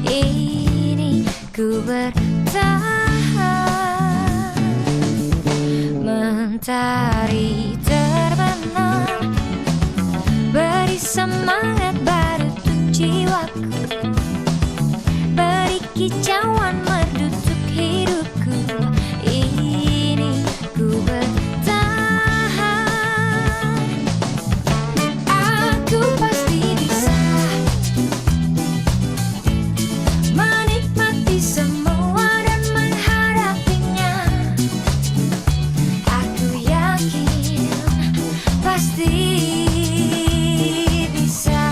Ini ku bertahan, mentari terbenam, beri semangat baru untuk jiwaku, beri kicauan merdu untuk hidupku. Ini ku bertahan, aku pasti bisa menikmati semua dan menghadapinya. Aku yakin pasti bisa.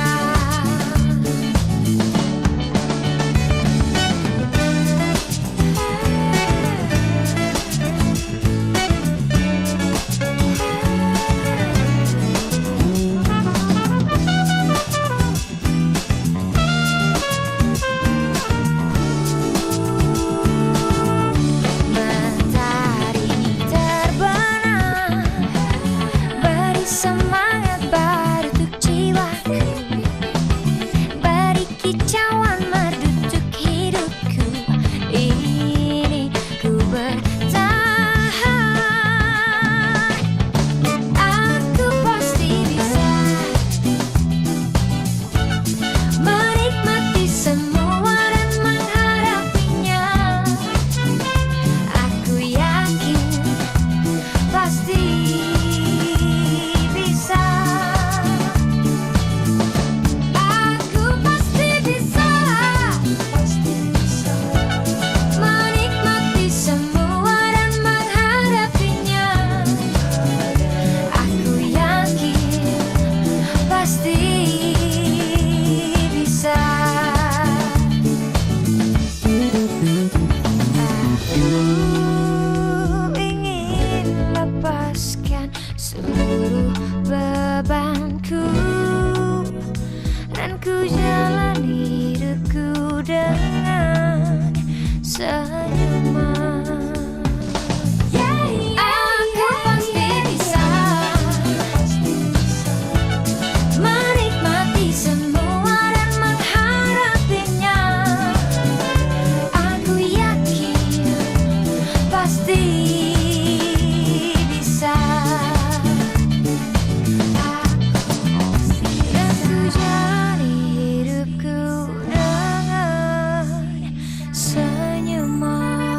Mentari terbenam, beri semangat baru untuk jiwaku, beri kicauan merdu untuk hidupku. Ini ku bertahan, aku pasti bisa menikmati semua dan menghadapinya. Aku yakin pasti bisa. Aku pasti bisa menikmati semua dan menghadapinya. Aku yakin pasti bisa. Aku ingin lepaskan seluruh bebanku dan ku jalani hidupku dengan senyuman. Aku pasti bisa menikmati semua dan menghadapinya. Aku yakin pasti bisa. Dan ku jalani hidupku dengan senyuman.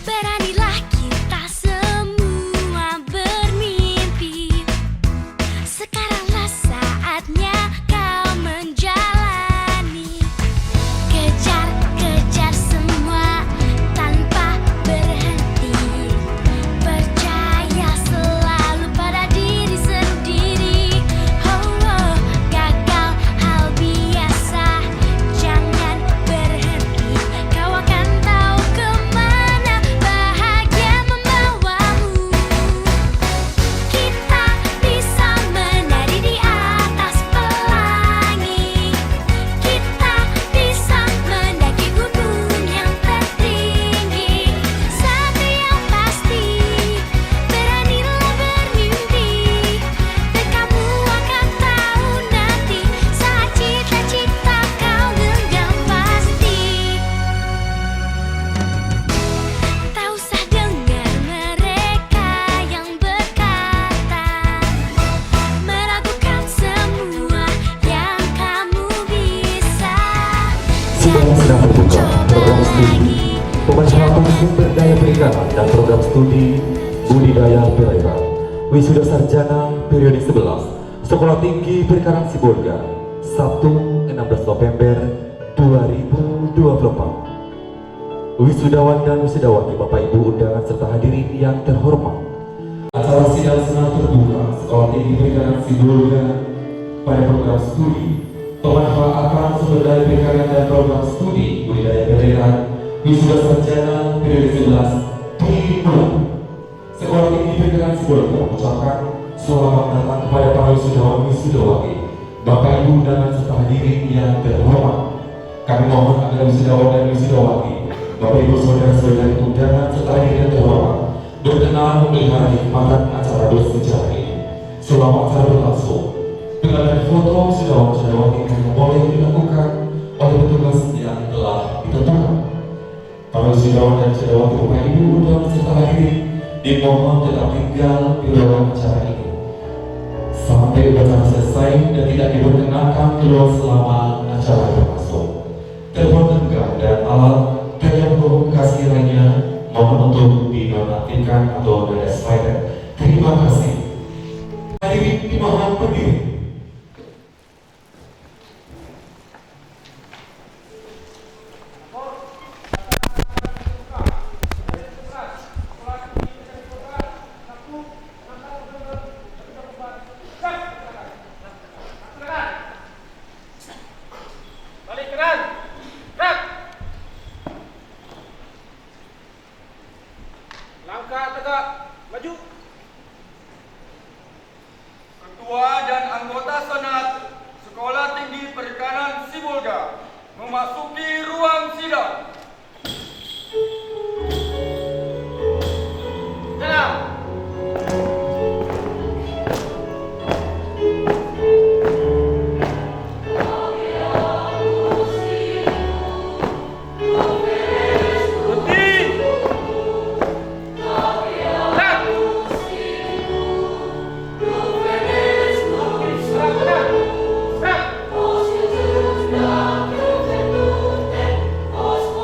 Beranilah kita semua bermimpi. Sekaranglah saatnya kau menjalani. Kejar semua tanpa berhenti. Percaya selalu pada diri sendiri. Oh, gagal hal biasa, jangan berhenti. Kau akan tahu kemana bahagia membawamu. Kita bisa menari di atas pelangi. Kita bisa mendaki gunung yang tertinggi. Satu yang pasti, beranilah bermimpi. Dan kamu akan tahu nanti saat cita-cita kau genggam pasti. Tak usah dengar mereka yang berkata meragukan semua yang kamu bisa. Sekolah sedang membuka program studi pemanfaatan sumber daya perikanan dan program studi budidaya perairan. Wisuda sarjana periode 11 Sekolah Tinggi Perikanan Sibolga, Sabtu 16 November 2024. Wisudawan dan wisudawati, Bapak Ibu undangan serta hadirin yang terhormat. Acara sidang senang terbuka Sekolah Tinggi Perikanan Sibolga pada program studi pemanfaatan sumber daya perikanan dan program studi budidaya perairan wisuda sarjana periode 11 dimulai. Sekolah Tinggi Perikanan Sibolga mengucapkan Selamat datang kepada para wisudawan-wisudawati, Bapak Ibu undangan serta hadirin yang terhormat. Kami mohon agar wisudawan dan wisudawati, Bapak Ibu saudara-saudari undangan serta hadirin yang terhormat, berkenan memelihara nikmatan acara bersejarah ini. Selama acara berlangsung, pengambilan foto wisudawan-wisudawati hanya boleh dilakukan oleh petugas yang telah ditentukan. Para wisudawan dan wisudawati Bapak Ibu undangan serta hadirin dimohon tetap tinggal di ruangan acara ini sampai upacara selesai dan tidak diperkenankan keluar selama acara berlangsung. Telepon genggam dan alat telekomunikasi lainnya mohon untuk dinonaktifkan atau silent. Terima kasih. Hadirin dimohon berdiri. Langkah tegak, maju. Ketua dan anggota Senat Sekolah Tinggi Perikanan Sibolga memasuki ruang sidang. Tenang. Os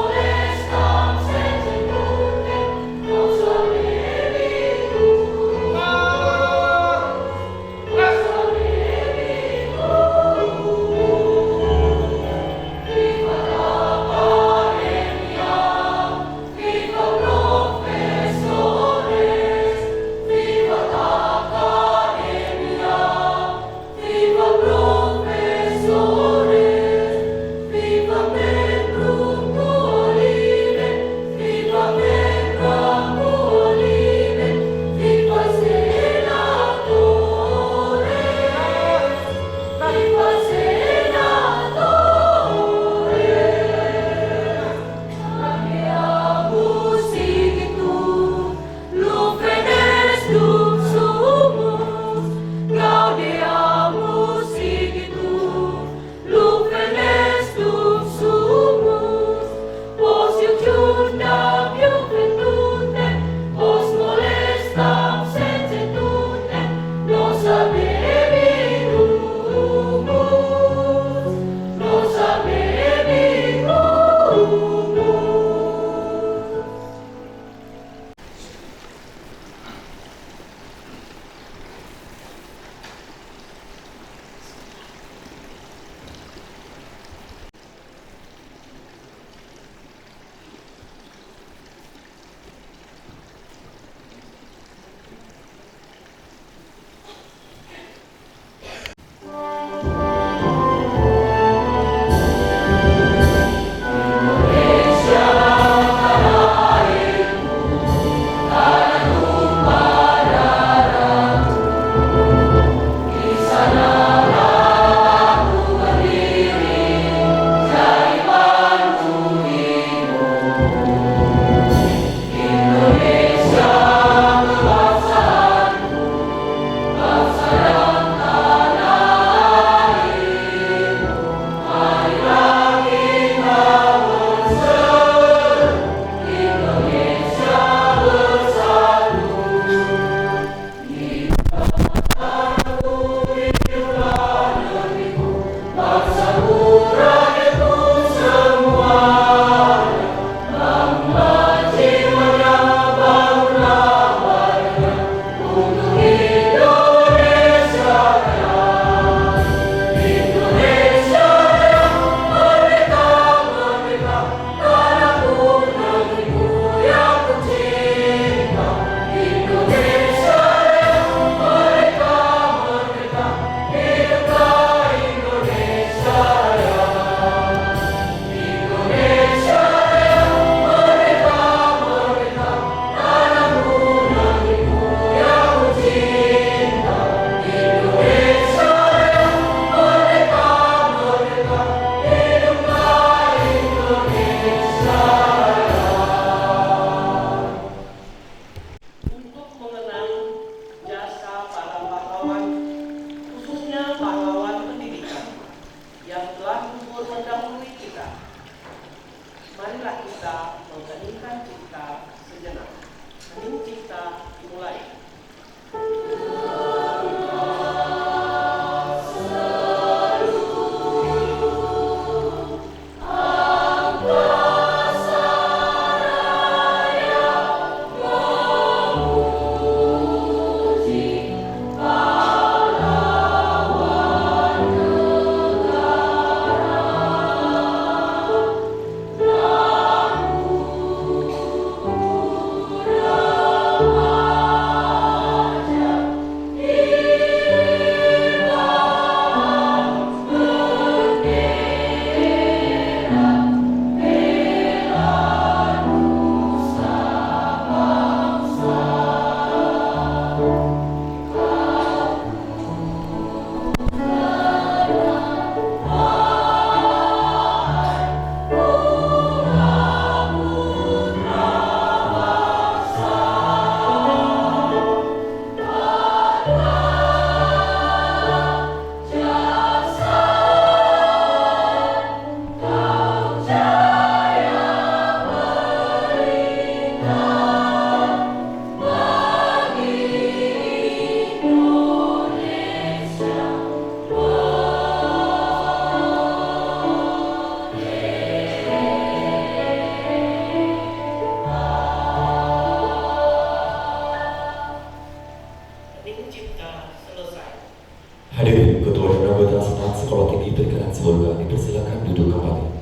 Hadirin Ketua dan Anggota Senat Sekolah Tinggi Perikanan Sibolga dipersilakan duduk kembali.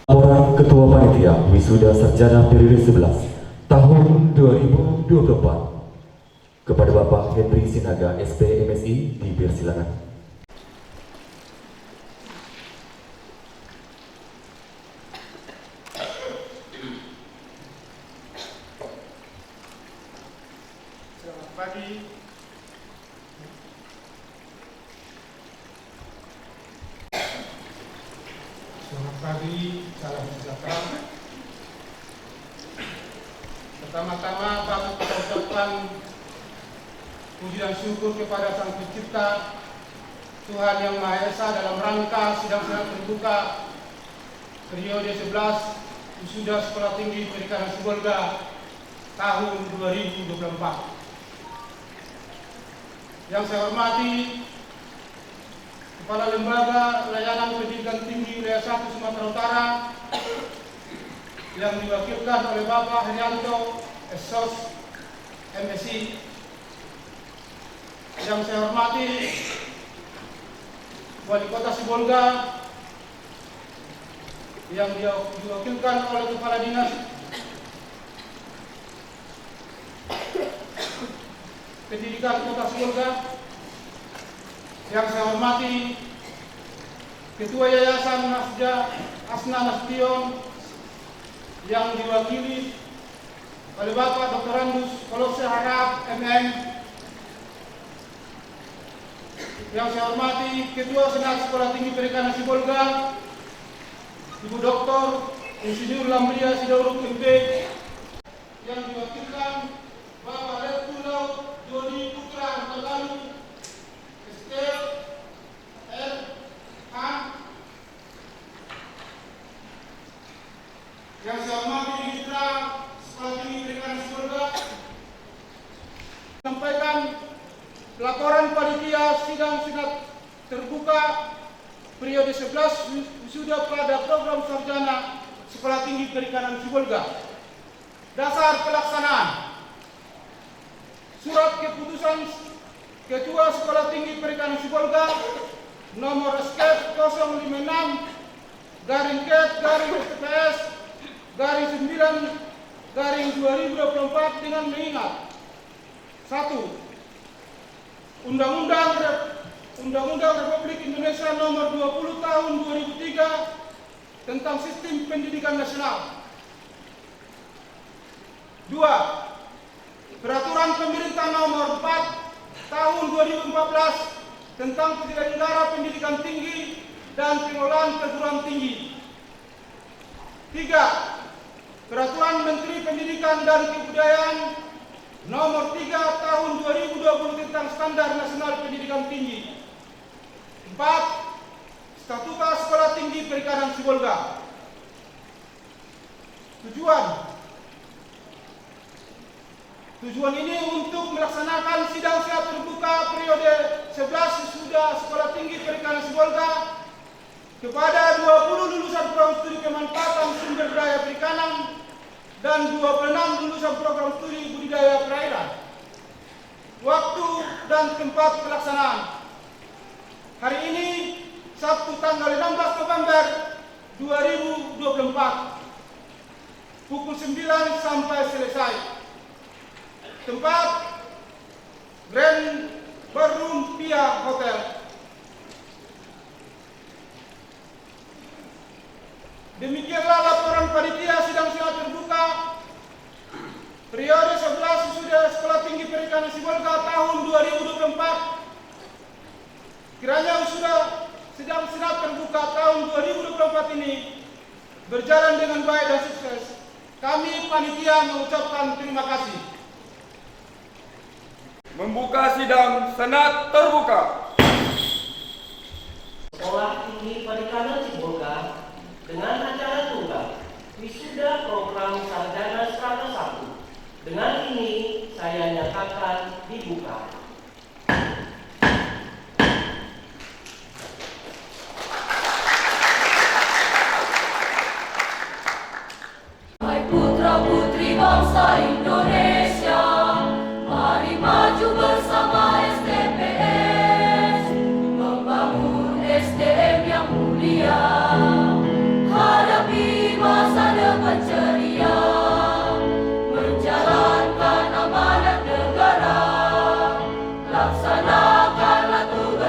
Laporan Ketua Panitia Wisuda Sarjana Periode 11 tahun 2024 kepada Bapak Henry Sinaga, SP MSI, dipersilakan. Selamat pagi. Selamat pagi, salam sejahtera. Pertama-tama patut kita ucapkan puji dan syukur kepada Sang Pencipta, Tuhan Yang Maha Esa, dalam rangka sidang senat terbuka periode 11 Wisuda Sekolah Tinggi Perikanan Sibolga tahun 2024. Yang saya hormati Kepala Lembaga Layanan Pendidikan Tinggi Wilayah 1 Sumatera Utara yang diwakilkan oleh Bapak Herianto, Esos, MSI. Yang saya hormati Wali Kota Sibolga yang diwakilkan oleh Kepala Dinas Pendidikan Kota Sibolga. Yang saya hormati Ketua Yayasan Asna Nasution yang diwakili oleh Bapak Dr. Randus Kolose Harap, MM. Yang saya hormati Ketua Senat Sekolah Tinggi Perikanan Sibolga, Ibu Dr. Insinyur Lambria Sidauruk, MP. Yang diwakilkan Bapak Letkol Laut Joni Putra Antalalu, yang saya hormati Mitra Sekolah Tinggi Perikanan Sibolga, sampaikan laporan panitia sidang senat terbuka periode 11 wisuda pada program sarjana Sekolah Tinggi Perikanan Sibolga. Dasar pelaksanaan surat keputusan Ketua Sekolah Tinggi Perikanan Sibolga nomor SK 056-STPS-9-2024 dengan mengingat: 1. Undang-Undang Republik Indonesia nomor 20 tahun 2003 tentang Sistem Pendidikan Nasional. 2. Peraturan Pemerintah nomor 4 tahun 2014 tentang penyelenggara pendidikan tinggi dan pengelolaan perguruan tinggi. 3. Peraturan Menteri Pendidikan dan Kebudayaan nomor 3 tahun 2020 tentang Standar Nasional Pendidikan Tinggi. 4. Statuta Sekolah Tinggi Perikanan Sibolga. Tujuan ini untuk melaksanakan sidang senat terbuka periode 11 wisuda Sekolah Tinggi Perikanan Sibolga kepada 20 lulusan program studi pemanfaatan sumber daya perikanan dan 26 lulusan program studi budidaya perairan. Waktu dan tempat pelaksanaan: hari ini Sabtu tanggal 16 November 2024 pukul 9 sampai selesai. Tempat Grand Ballroom Pia Hotel. Demikianlah laporan panitia sidang senat terbuka periode 11 wisuda Sekolah Tinggi Perikanan Sibolga tahun 2024. Kiranya wisuda sidang senat terbuka tahun 2024 ini berjalan dengan baik dan sukses. Kami panitia mengucapkan terima kasih. Membuka sidang senat terbuka. Sekolah Tinggi Perikanan Sibolga dengan acara tunggal wisuda program sarjana strata 1. Dengan ini saya nyatakan dibuka. Hai putra-putri bangsa Indonesia, mari maju bersama STPS.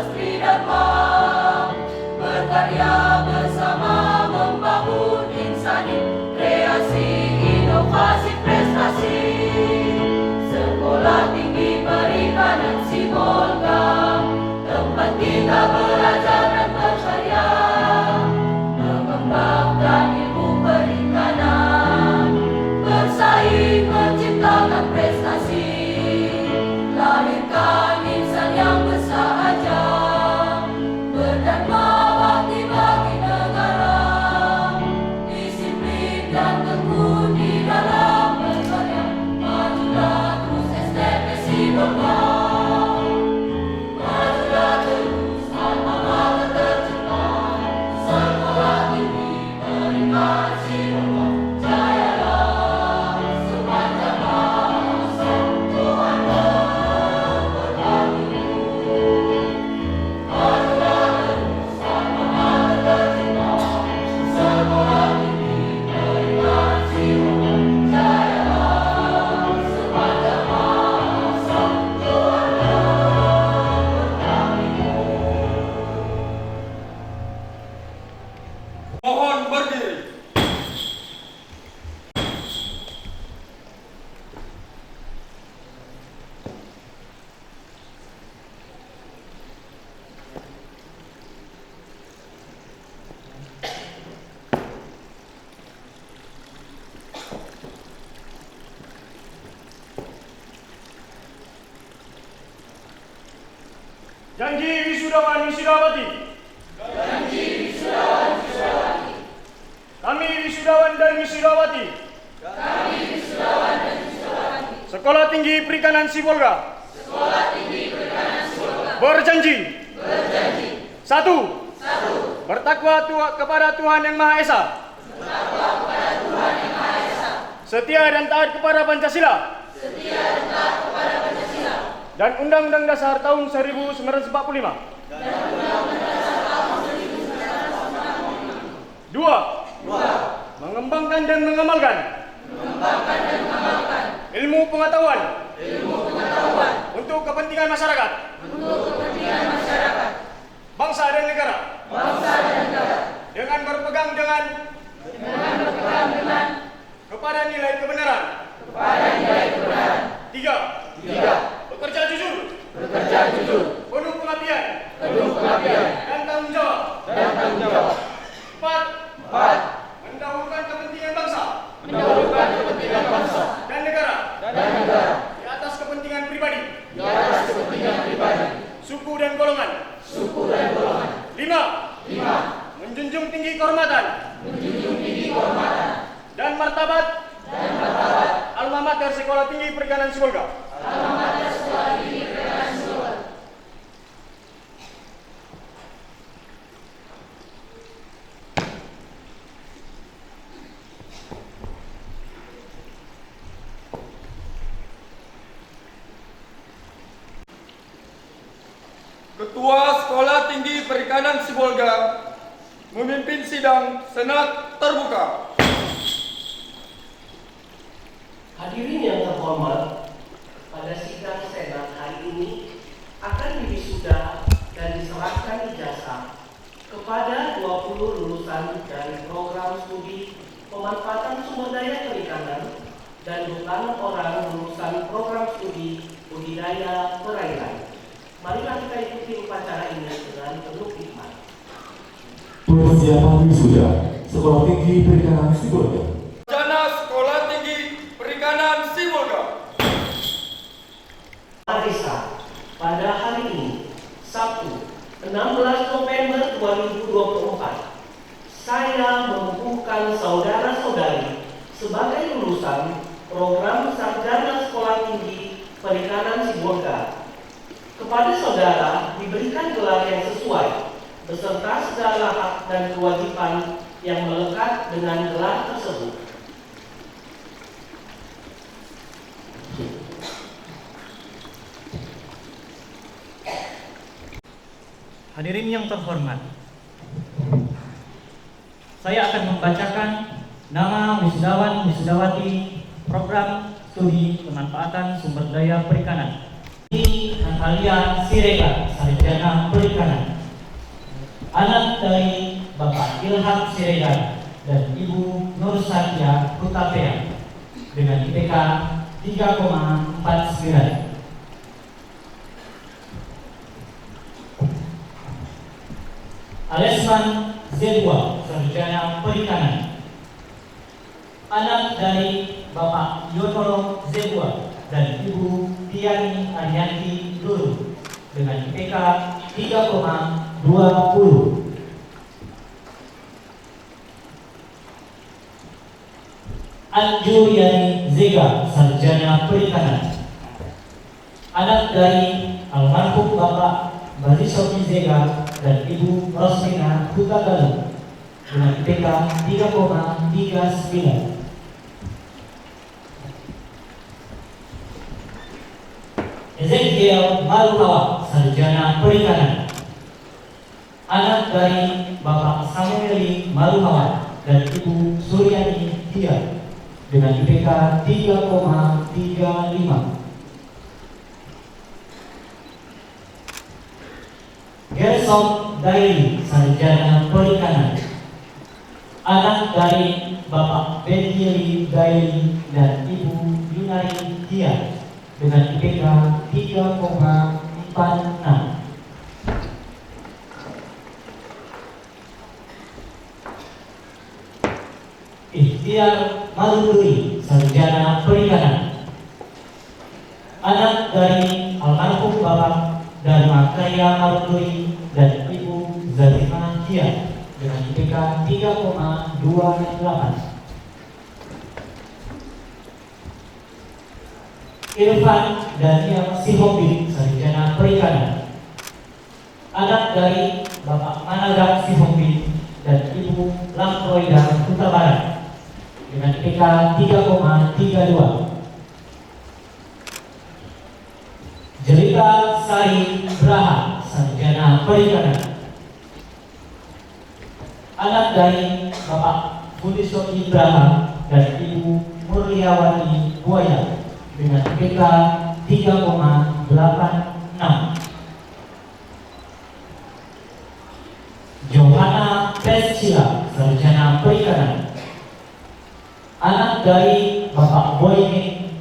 Tugas Tridharma, berkarya bersama membangun insani, kreasi, inovasi, prestasi. Sekolah Tinggi Perikanan Sibolga, tempat kita belajar dan berkarya, mengembangkan ilmu perikanan, bersaing menciptakan prestasi, lahirkan insan yang bersahaja, berdharma bakti bagi negara, disiplin dan tekun di dalam berkarya. Majulah terus STP Sibolga, majulah terus alma mater tercinta, Sekolah Tinggi Perikanan Sibolga, jayalah sepanjang masa, Tuhan memberkati. Majulah terus alma mater tercinta, Sekolah Tinggi Perikanan Sibolga, jayalah sepanjang masa, Tuhan memberkati. Mohon berdiri. Janji wisudawan wisudawati. Kami wisudawan dan wisudawati. Sekolah Tinggi Perikanan Sibolga. Berjanji. Satu. Bertakwa kepada Tuhan Yang Maha Esa. Setia dan taat kepada Pancasila. Dan Undang-Undang Dasar tahun 1945. Dua. Mengembangkan dan mengamalkan ilmu pengetahuan untuk kepentingan masyarakat, bangsa dan negara, dengan berpegang dengan kepada nilai kebenaran. Tiga. Bekerja jujur, penuh pengabdian, dan tanggung jawab. Empat. Mendahulukan kepentingan bangsa dan negara di atas kepentingan pribadi, suku dan golongan. Lima. Menjunjung tinggi kehormatan dan martabat alma mater Sekolah Tinggi Perikanan Sibolga. Ketua Sekolah Tinggi Perikanan Sibolga memimpin sidang Senat terbuka. Hadirin yang terhormat, pada sidang Senat hari ini akan diwisuda dan diserahkan ijazah kepada 20 lulusan dari program studi pemanfaatan sumber daya perikanan dan 26 orang lulusan program studi budidaya perairan. Marilah kita ikuti upacara ini dengan penuh hikmat. Persiapan wisuda Sekolah Tinggi Perikanan Sibolga. Sarjana Sekolah Tinggi Perikanan Sibolga. Marisa, pada hari ini, Sabtu, 16 November 2024, saya mengukuhkan saudara-saudari sebagai lulusan program Sarjana Sekolah Tinggi Perikanan Sibolga. Kepada saudara diberikan gelar yang sesuai beserta segala hak dan kewajiban yang melekat dengan gelar tersebut. Hadirin yang terhormat, saya akan membacakan nama wisudawan wisudawati program studi pemanfaatan sumber daya perikanan. Ini Natalia Siregar, sarjana perikanan. Anak dari Bapak Ilham Siregar dan Ibu Nur Sadia Hutapea dengan IPK 3,49. Alesman Zedwa, sarjana perikanan. Anak dari Bapak Yonoro Zedwa dan Ibu Tiani Arianti Luru dengan IPK 3,20. Anju Yani Zega, sarjana perikanan. Anak dari almarhum Bapak Barisofi Zega dan Ibu Roslina Hutagalu dengan IPK 3,39. Ezekiel Maruhawa, sarjana perikanan. Anak dari Bapak Samueli Maruhawa dan Ibu Suryani Dia dengan IPK 3,35. Gerson Daily, sarjana perikanan. Anak dari Bapak Benjili Daily dan Ibu Yunari Dia dengan IPK 3,46. Ikhtiar Maruduri, sarjana perikanan. Anak dari almarhum Bapak Dharma Karya Maruduri dan Ibu Zarima Dia dengan IPK 3,28. Irfan Daniel Sihombing, sarjana perikanan. Anak dari Bapak Managam Sihombing dan Ibu Lamroida Hutabarat dengan IPK 3,32. Jelita Sari Braha, sarjana perikanan. Anak dari Bapak Budisoki Braha dan Ibu Murliawati Buaya dengan IPK 3,86. Johanna Pescila, sarjana perikanan. Anak dari Bapak Boyne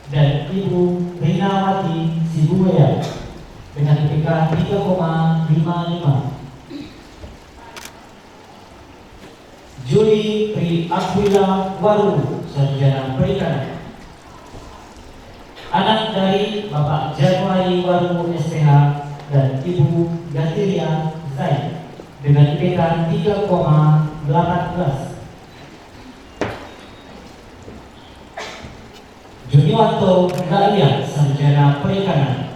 dan Ibu Rinawati Sibuya dengan IPK 3,55. Juli Pri Aquila Waru, sarjana perikanan. Anak dari Bapak Januari Waru SPH dan Ibu Gatiria Zai dengan IPK 3,18. Juniwanto Dahlia, sarjana perikanan.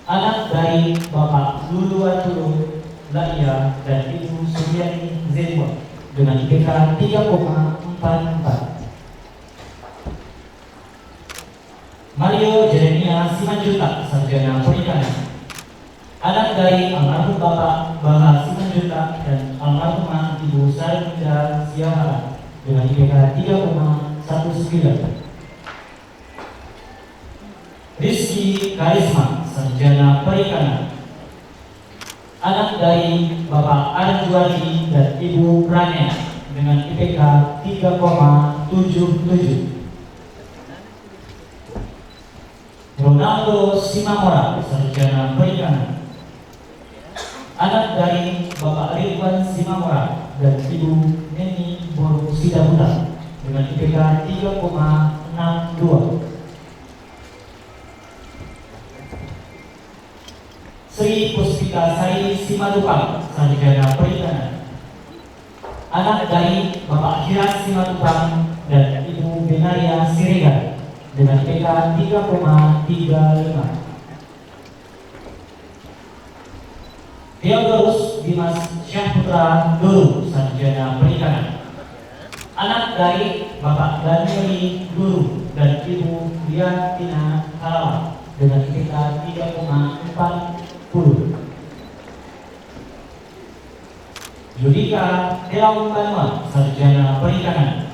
Anak dari Bapak Luluwatulu Dahlia dan Ibu Suryani Zedwa dengan IPK 3,44. Mario Jeremia Simanjuta, sarjana perikanan. Anak dari almarhum Bapak Baha Simanjuta dan almarhumah Ibu Sarinda Siahara dengan IPK 3,19. Rizky Karisma, sarjana perikanan. Anak dari Bapak Arjuadi dan Ibu Rania dengan IPK 3,77. Ronaldo Simamora, sarjana perikanan. Anak dari Bapak Ridwan Simamora dan Ibu Neni Boru Sidabuta dengan IPK 3,62. Sri Puspita Sari Simatupang, sarjana perikanan. Anak dari Bapak Hiras Simatupang dan Ibu Benaria Siregar dengan IPK 3,35. Theodorus Dimas Syahputra Guru, sarjana perikanan. Anak dari Bapak Danieli Guru dan Ibu Liatina Halawa dengan IPK 3,40. Judika Telaung Banua, sarjana perikanan.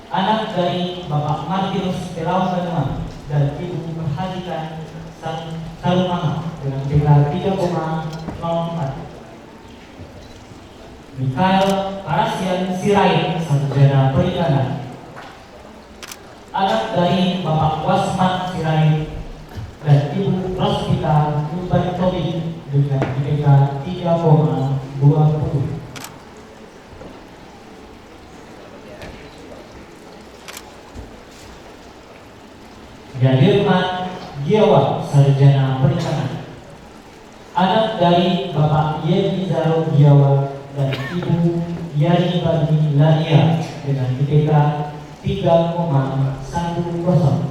Anak dari Bapak Martinus Telaung Banua dan Ibu Perhatikan Sarumanga dengan IPK 3,04. Mikael Karasian Sirait, sarjana perikanan. Anak dari Bapak Wasman Sirait dan Ibu Rospita Nubantobi dengan IPK 3,20. Yadirman Giawa, sarjana perikanan. Anak dari Bapak Yenizaro Giawa dan Ibu Yani Bani Lania dengan IPK 3,10.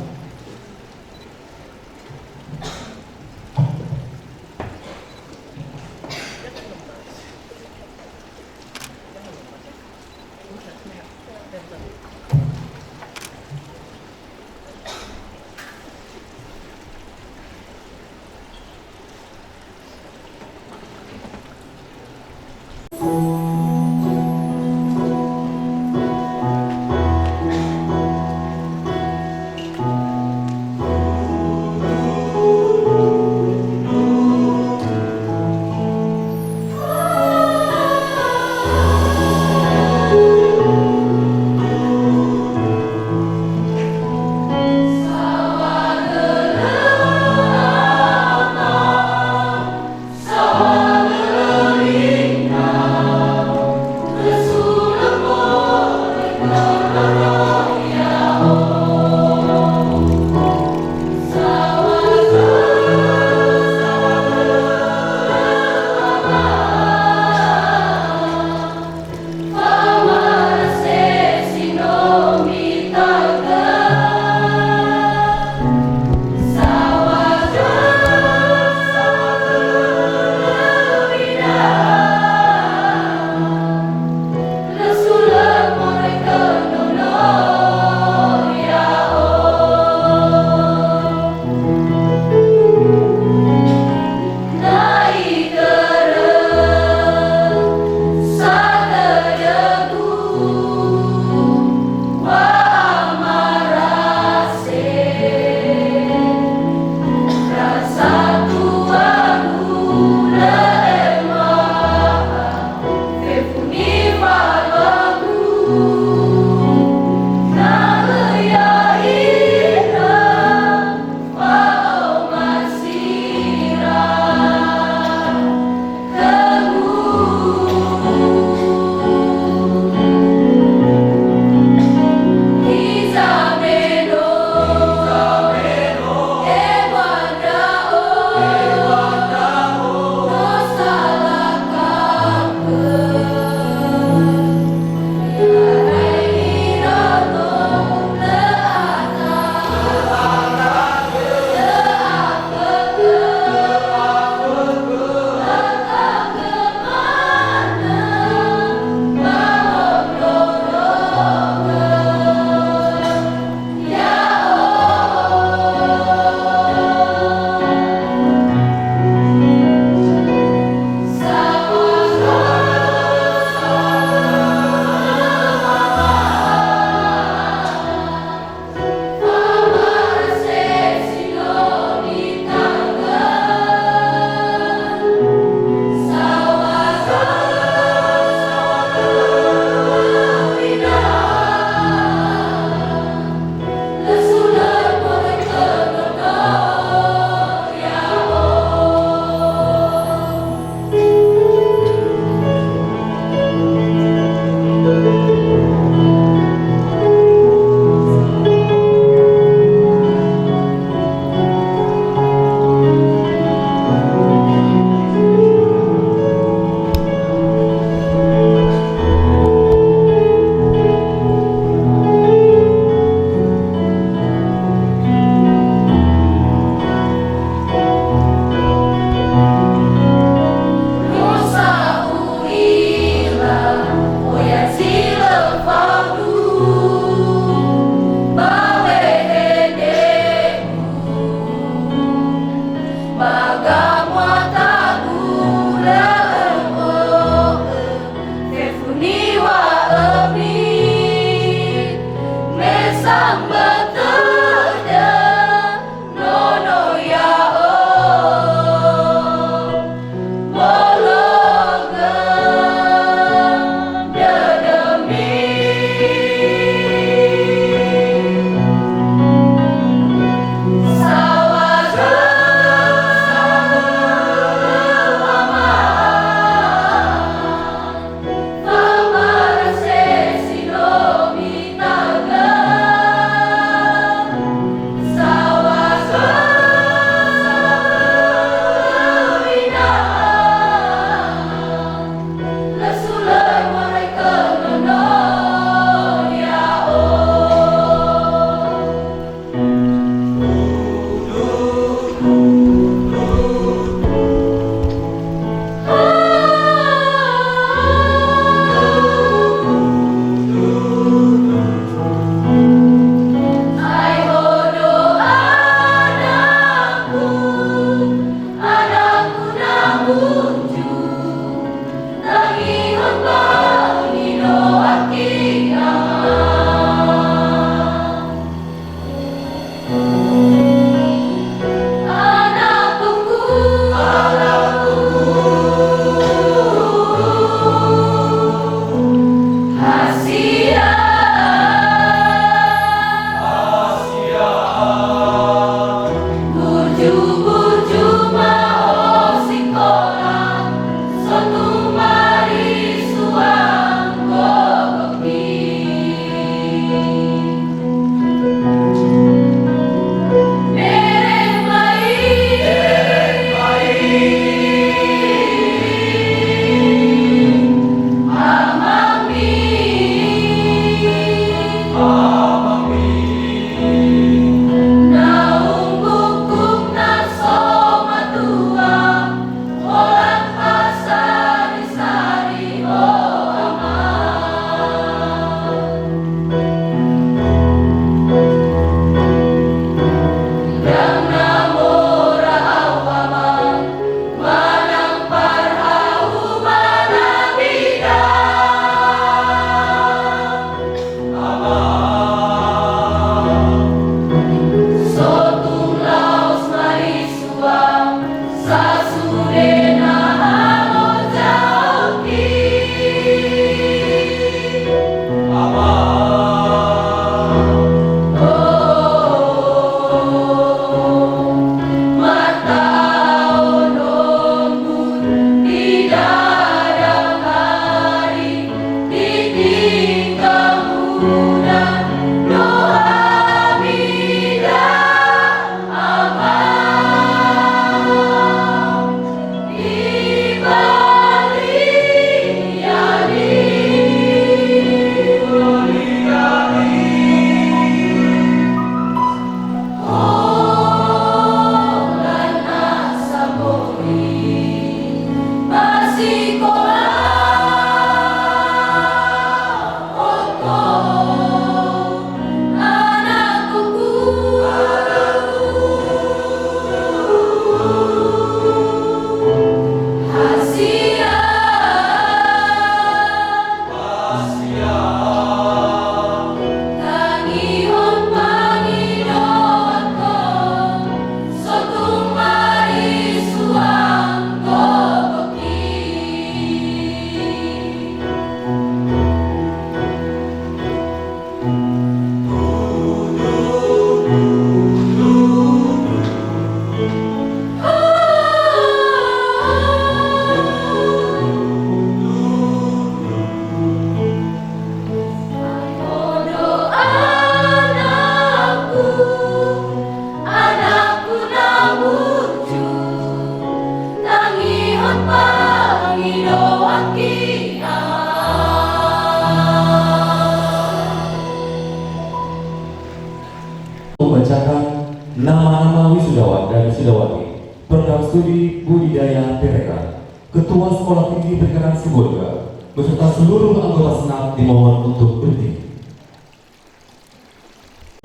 Dania Perera, Ketua Sekolah Tinggi Perikanan Sibolga, beserta seluruh anggota Senat dimohon untuk berdiri.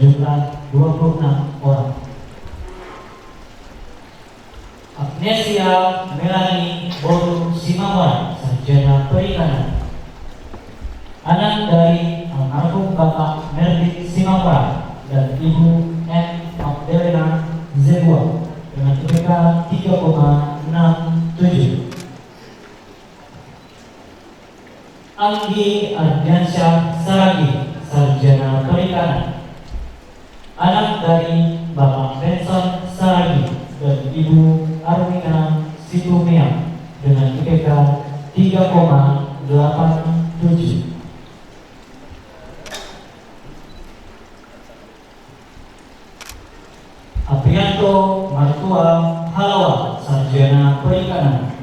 Jumlah 26 orang. Agnesia Melani Boru Simawar, Sarjana Perikanan. Anak dari almarhum Bapak Mervin Simawar dan Ibu N. Magdalena Zebua dengan IPK 3,67. Anggi Ardiansyah Saragi, Sarjana Perikanan. Anak dari Bapak Benson Saragi dan Ibu Armina Situmea dengan IPK 3,87. Aprianto Martua Halawa, Sarjana Perikanan.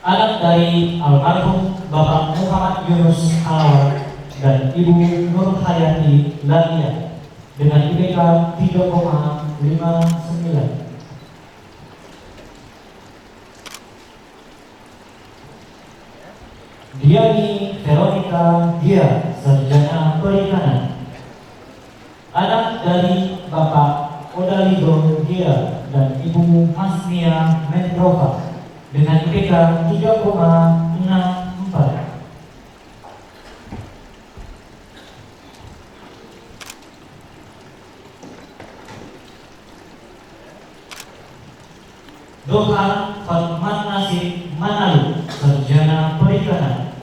Anak dari almarhum Bapak Muhammad Yunus Halawa dan Ibu Nur Hayati Lania dengan IPK 3,59. Diani Veronica Dia, Sarjana Perikanan. Anak dari Bapak Odaligo Dia dan Ibu Masnia Mendrova dengan IPK 3,64. Dohan Fatman Nasib Manalu, Sarjana Perikanan.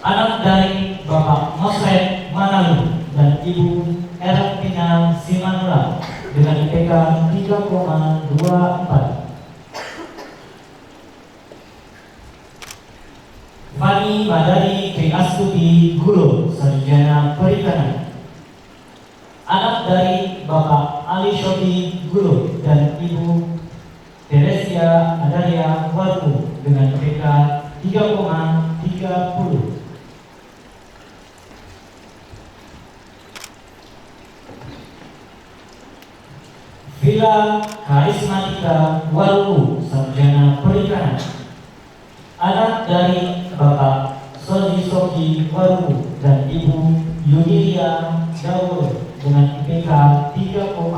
Anak dari Bapak Mosred Manalu dan Ibu Erpina Simanula dengan IPK 3,24. Fani Madari Triastuti Gulo, Sarjana Perikanan. Anak dari Bapak Ali Shoti Gulo dan Ibu Teresia Adalia Warku dengan IPK 3,30. Villa Karismatika Warku, Sarjana Perikanan. Anak dari Bapak Soji Soki Warku dan Ibu Yudilia Daud dengan IPK 3,45.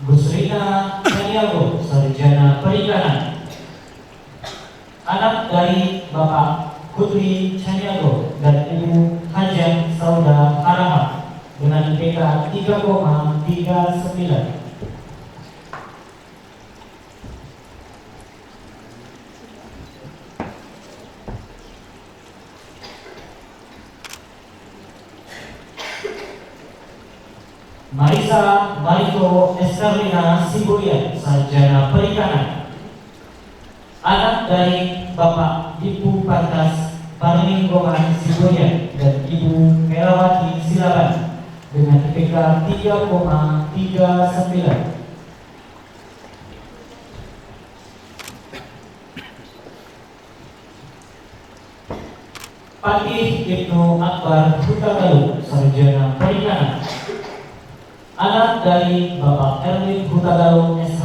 Gusrina Caniago, Sarjana Perikanan. Anak dari Bapak Putri Caniago dan Ibu Hajah Sauda Harahap dengan IPK 3,39. Marisa Mariko Eskarlina Sibulian, Sarjana Perikanan. Anak dari Bapak Ibu Pantas Parlinggongan Sibulian dan Ibu Melawati Silaban dengan IPK 3,39. Patih Ibnu Akbar Hutagalu, Sarjana Perikanan. Anak dari Bapak Erwin Hutagalu SH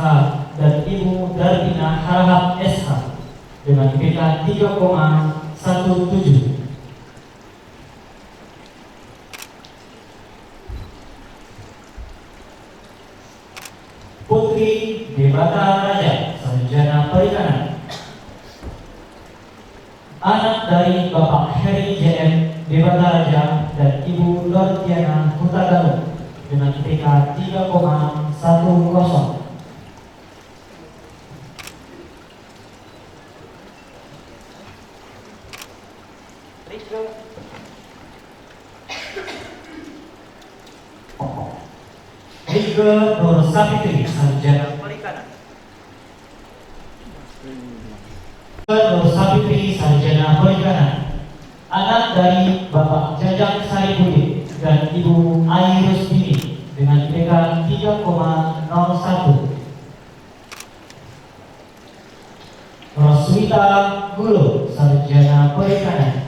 dan Ibu Dartina Harahap SH dengan IPK 3,17. Putri Debata Raja, Sarjana Perikanan. Anak dari Bapak Heri JM Debata Raja dan Ibu Lortiana Hutagalu dengan IPK 3,10. Rike Nur Sapitri, Sarjana Perikanan. Nur Sapitri, Sarjana Perikanan. Anak dari Bapak Jajang Saribudi dan Ibu Ai Rusdini dengan IPK 3,01. Roswita Gulo, Sarjana Perikanan.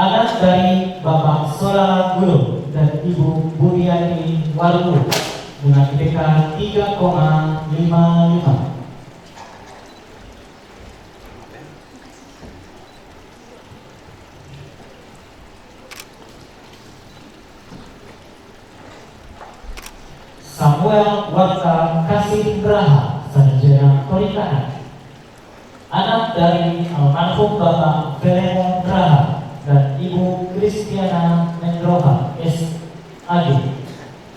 Anak dari Bapak Solala Gulu dan Ibu Budiani Waru dengan IPK 3,55. Samuel Warta Kasih Graha, sarjana perikanan. Anak dari almarhum Bapak Velemon Graha dan Ibu Kristiana Mendroha S.Ag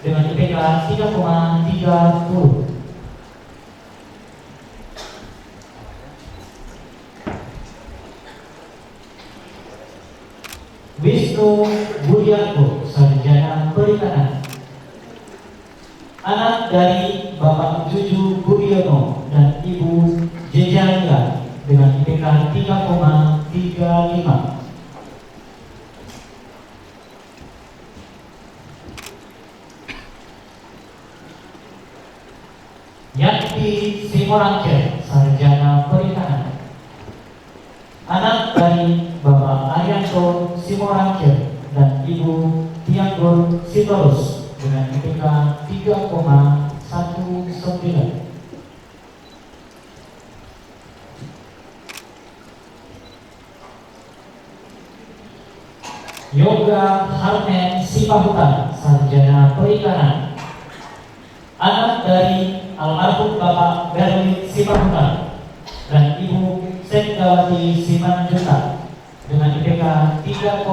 dengan IPK 3,30. Wisnu Budiarto, sarjana perikanan. Anak dari Bapak Juju Budiono dan Ibu Jejalia dengan IPK 3,35. Yanti Simorangker, sarjana perikanan. Anak dari Bapak Arianto Simorangker dan Ibu Tianggul Sitorus dengan IPK 3,19. Yoga Harmen Sipahutan, sarjana perikanan. Anak dari almarhum Bapak Berli Sipahutan dan Ibu Senggawati Simanjuta dengan IPK 3,19.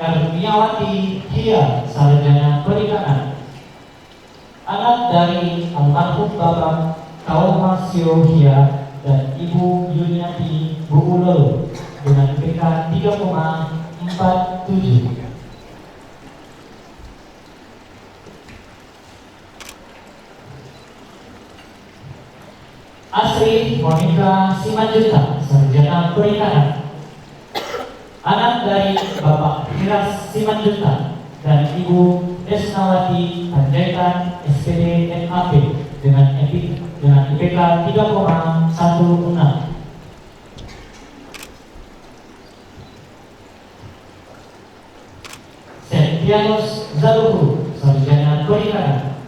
Ermiawati Hia, sarjana perikanan. Anak dari almarhum Bapak Kaumasio Hia dan Ibu Yuniati Bubulolo dengan IPK 3,47. Asri Monika Simanjuta, sarjana perikanan. Anak dari Bapak Hiras Simanjuta dan Ibu Desnawati Panjaitan SPD MAP dengan IPK 3,16. Septianus Zaluhu, sarjana perikanan.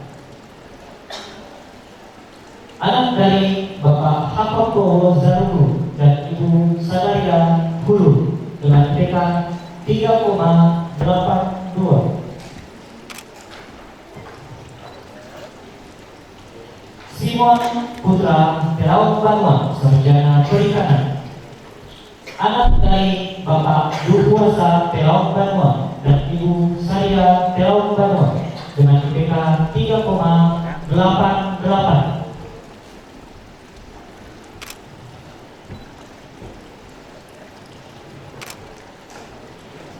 Anak dari Bapak Hakoko Zaluhu dan Ibu Sadaria Hulu dengan IPK 3,82. Simon Putra Pelaut Banua, sarjana perikanan. Anak dari Bapak Dukuasa Pelaut Banua dan Ibu Saya Pelaut Banua dengan IPK 3,88.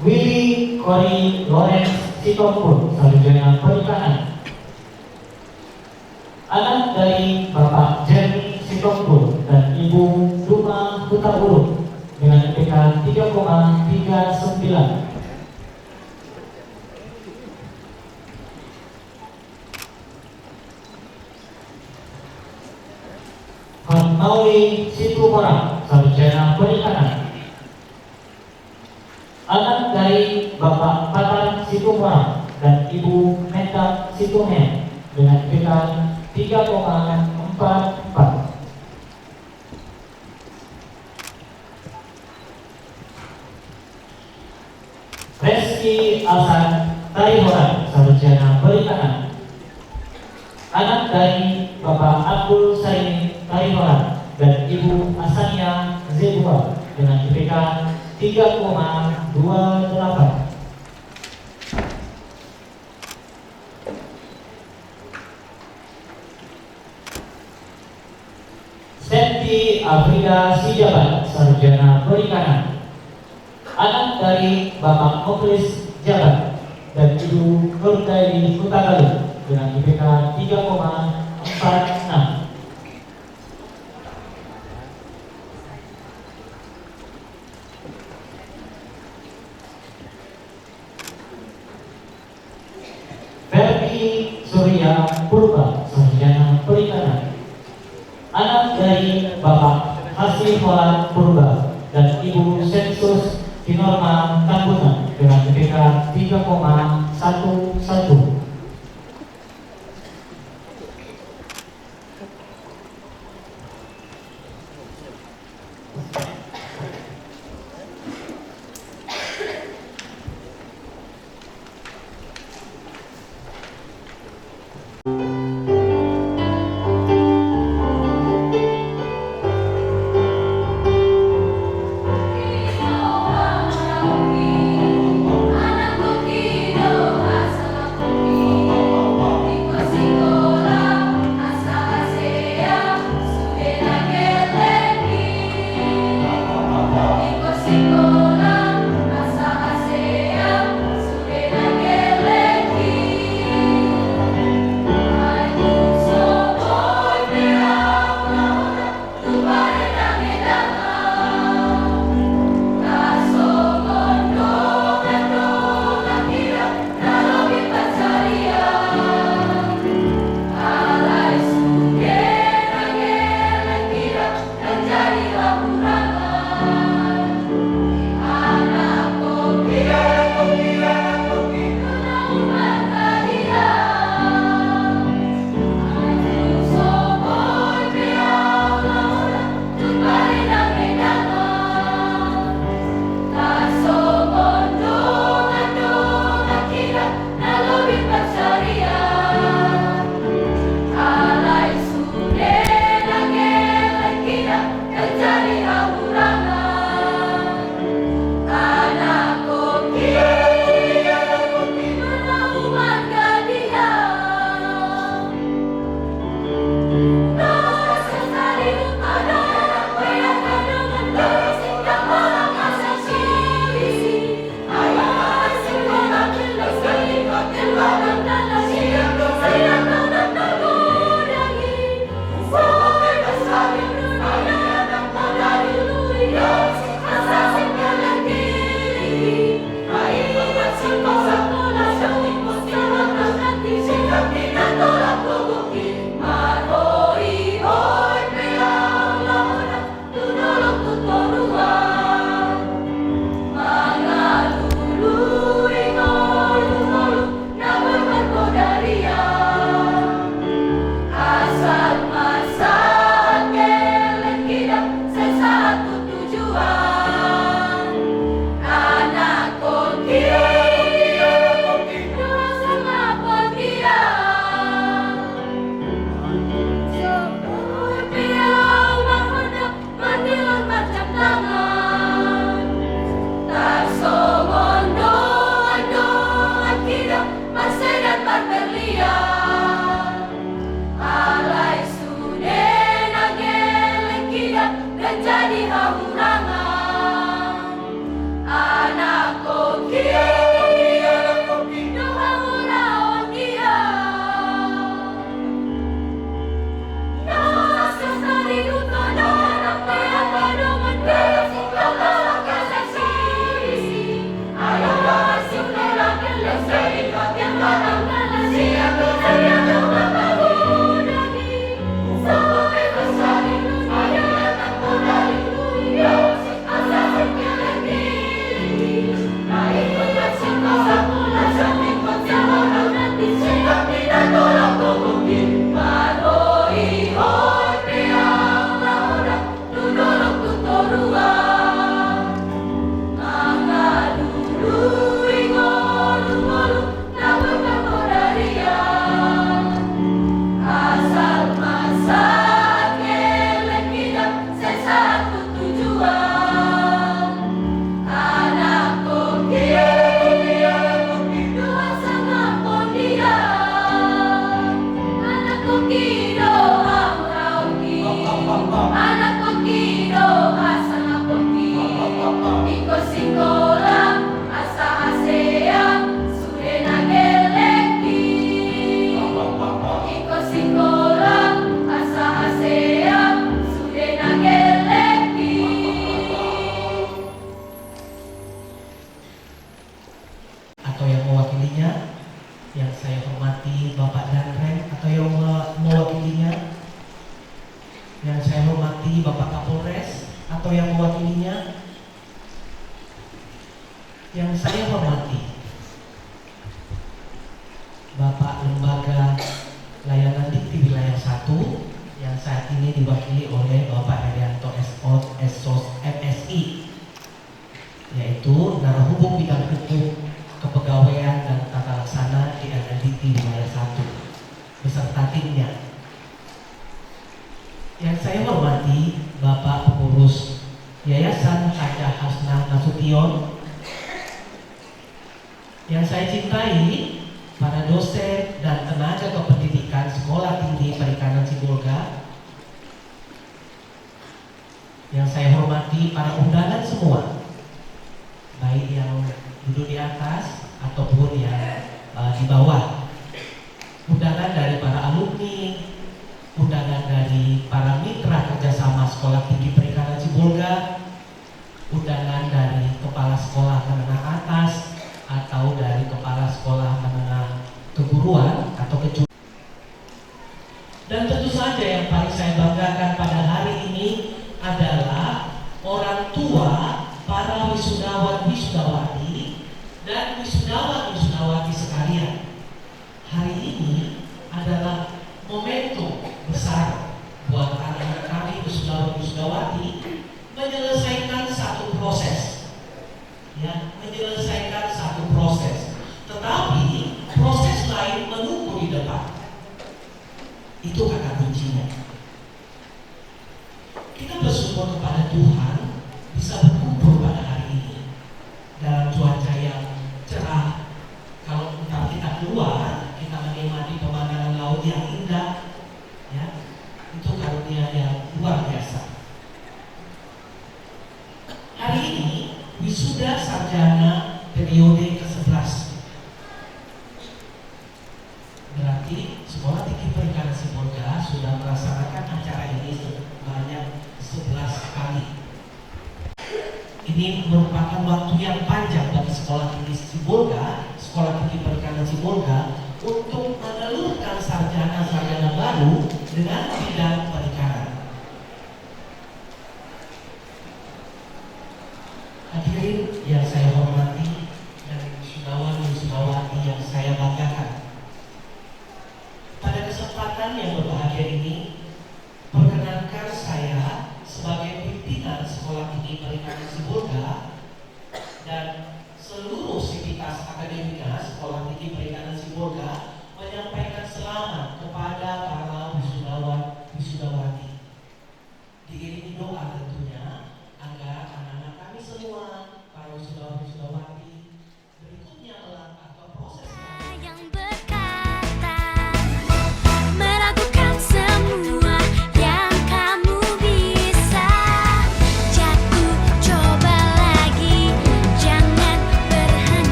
Willy Cory Lawrence Sitompul, sarjana perikanan. Anak dari Bapak Jeremy Sitompul dan Ibu Duma Hutauruk dengan IPK 3,39. Mauli Situmorang, sarjana perikanan. Anak dari Bapak Patar Situmorang dan Ibu Meta Situmen dengan IPK 3,44. Reski Alsan Tarihoran, sarjana perikanan. Anak dari Bapak Abdul Saini Tarihoran dan Ibu Asania Zebua dengan IPK 3,28. Senti Afrida Sijabat, sarjana perikanan. Anak dari Bapak Moklis Jabat dan Ibu Nurdaili Kutagalu dengan IPK 3,46. Verdi Surya Purba, sarjana perikanan. Anak dari Bapak Hasri Molan Purba dan Ibu Sensus Kinorma Tambunan dengan IPK 3,11. Anak bukit doa salah Yang saya hormati Bapak Kapolres atau yang mewakilinya. Yang saya hormati Bapak Lembaga Layanan Dikti Wilayah 1 yang saat ini diwakili oleh Bapak Herianto SOS MSI, yaitu Narahubung Bidang Hukum, Kepegawaian dan Tata Laksana di LLDT Wilayah 1 beserta timnya. Yang saya hormati Bapak Pengurus Yayasan Hajah Hasnah Nasution. Yang saya cintai para dosen dan tenaga kependidikan Sekolah Tinggi Perikanan Sibolga. Yang saya hormati para undangan semua, baik yang duduk di atas ataupun yang di bawah. Undangan dari para alumni, undangan dari para mitra kerjasama Sekolah Tinggi Perikanan Sibolga, undangan dari kepala sekolah menengah atas atau dari kepala sekolah menengah keguruan atau kejuruan. Dan tentu saja yang paling saya banggakan pada hari ini adalah orang tua para wisudawan wisudawati dan wisudawan wisudawati sekalian. Hari ini adalah momentum besar buat anak-anak kami wisudawan wisudawati menyelesaikan satu proses, ya, menyelesaikan satu proses. Tetapi proses lain menunggu di depan. Itu kata kuncinya. Kita bersyukur kepada Tuhan bisa berkumpul pada hari ini dalam cuaca yang cerah. Kalau kita keluar, kita menikmati pemandangan laut yang indah, ya, itu karunia yang luar biasa. Hari ini wisuda sarjana periode ke-11. Berarti Sekolah Tinggi Perikanan Sibolga sudah melaksanakan acara ini sebanyak 11 kali. Ini merupakan waktu yang panjang bagi Sekolah Tinggi Sibolga, Sekolah Tinggi Perikanan Sibolga untuk menelurkan sarjana-sarjana baru dengan bidang perikanan. Hadirin yang saya hormati dan wisudawan-wisudawati yang saya banggakan. Pada kesempatan yang berbahagia ini, perkenankan saya sebagai pimpinan Sekolah Tinggi Perikanan Sibolga